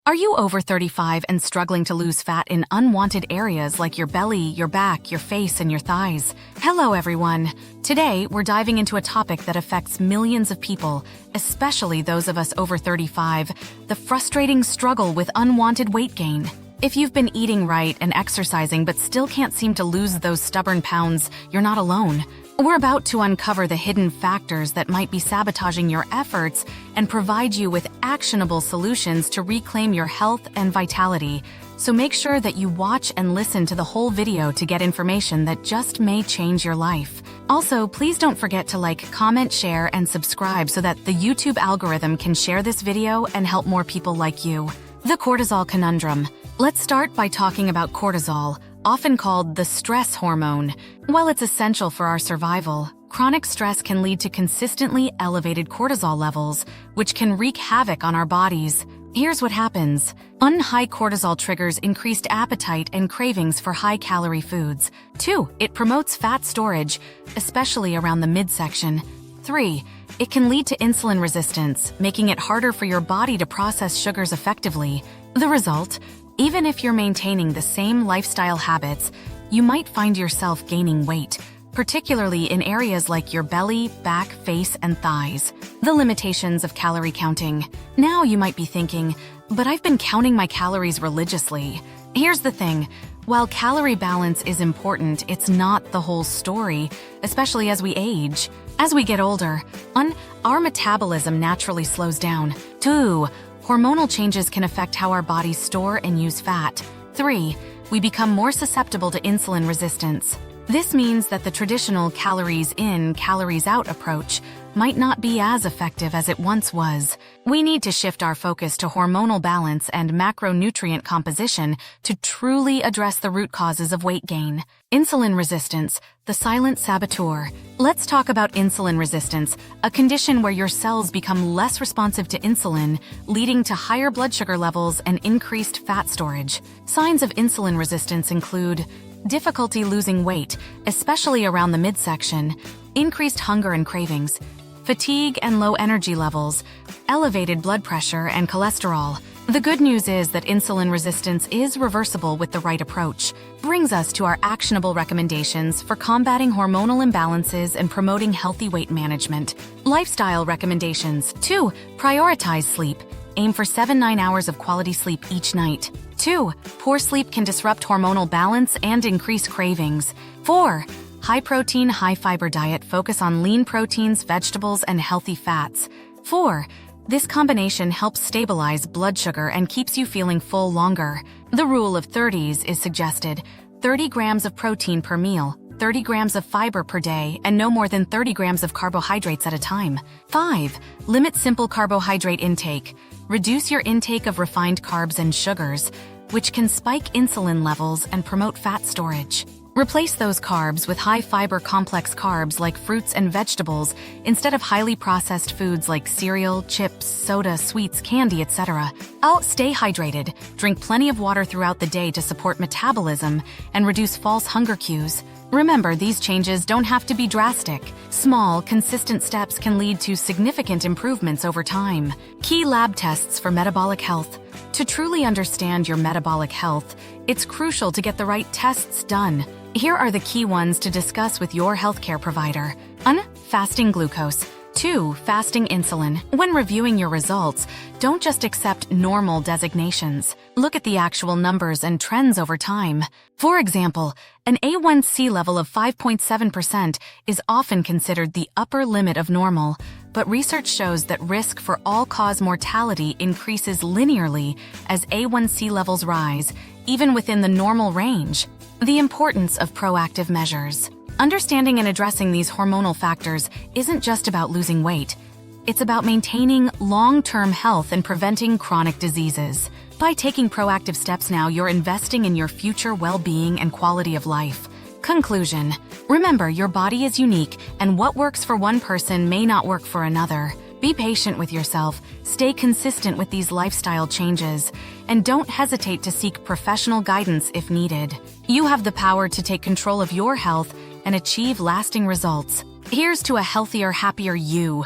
Are you over 35 and struggling to lose fat in unwanted areas like your belly, your back, your face, and your thighs? Hello, everyone. Today, we're diving into a topic that affects millions of people, especially those of us over 35, the frustrating struggle with unwanted weight gain. If you've been eating right and exercising but still can't seem to lose those stubborn pounds, you're not alone. We're about to uncover the hidden factors that might be sabotaging your efforts and provide you with actionable solutions to reclaim your health and vitality. So make sure that you watch and listen to the whole video to get information that just may change your life. Also, please don't forget to like, comment, share, and subscribe so that the YouTube algorithm can share this video and help more people like you. The Cortisol Conundrum. Let's start by talking about cortisol, often called the stress hormone. While it's essential for our survival, chronic stress can lead to consistently elevated cortisol levels, which can wreak havoc on our bodies. Here's what happens. High cortisol triggers increased appetite and cravings for high-calorie foods. 2. It promotes fat storage, especially around the midsection. 3. It can lead to insulin resistance, making it harder for your body to process sugars effectively. The result? Even if you're maintaining the same lifestyle habits, you might find yourself gaining weight, particularly in areas like your belly, back, face, and thighs. The limitations of calorie counting. Now you might be thinking, but I've been counting my calories religiously. Here's the thing. While calorie balance is important, it's not the whole story, especially as we age. As we get older, our metabolism naturally slows down. 2. Hormonal changes can affect how our bodies store and use fat. 3. We become more susceptible to insulin resistance. This means that the traditional calories in, calories out approach might not be as effective as it once was. We need to shift our focus to hormonal balance and macronutrient composition to truly address the root causes of weight gain. Insulin resistance, the silent saboteur. Let's talk about insulin resistance, a condition where your cells become less responsive to insulin, leading to higher blood sugar levels and increased fat storage. Signs of insulin resistance include difficulty losing weight, especially around the midsection, increased hunger and cravings, fatigue and low energy levels, elevated blood pressure and cholesterol. The good news is that insulin resistance is reversible with the right approach. Brings us to our actionable recommendations for combating hormonal imbalances and promoting healthy weight management. Lifestyle recommendations. 2. Prioritize sleep. Aim for 7-9 hours of quality sleep each night. 2. Poor sleep can disrupt hormonal balance and increase cravings. 4. High-protein, high-fiber diet. Focus on lean proteins, vegetables, and healthy fats. 4. This combination helps stabilize blood sugar and keeps you feeling full longer. The rule of 30s is suggested. 30 grams of protein per meal, 30 grams of fiber per day, and no more than 30 grams of carbohydrates at a time. 5. Limit simple carbohydrate intake. Reduce your intake of refined carbs and sugars, which can spike insulin levels and promote fat storage. Replace those carbs with high-fiber complex carbs like fruits and vegetables instead of highly processed foods like cereal, chips, soda, sweets, candy, etc. Stay hydrated. Drink plenty of water throughout the day to support metabolism and reduce false hunger cues. Remember, these changes don't have to be drastic. Small, consistent steps can lead to significant improvements over time. Key lab tests for metabolic health. To truly understand your metabolic health, it's crucial to get the right tests done. Here are the key ones to discuss with your healthcare provider. 1. Fasting glucose. 2. Fasting insulin. When reviewing your results, don't just accept normal designations. Look at the actual numbers and trends over time. For example, an A1C level of 5.7% is often considered the upper limit of normal, but research shows that risk for all-cause mortality increases linearly as A1C levels rise, even within the normal range. The importance of proactive measures. Understanding and addressing these hormonal factors isn't just about losing weight. It's about maintaining long-term health and preventing chronic diseases. By taking proactive steps now, you're investing in your future well-being and quality of life. Conclusion. Remember, your body is unique, and what works for one person may not work for another. Be patient with yourself, stay consistent with these lifestyle changes, and don't hesitate to seek professional guidance if needed. You have the power to take control of your health and achieve lasting results. Here's to a healthier, happier you.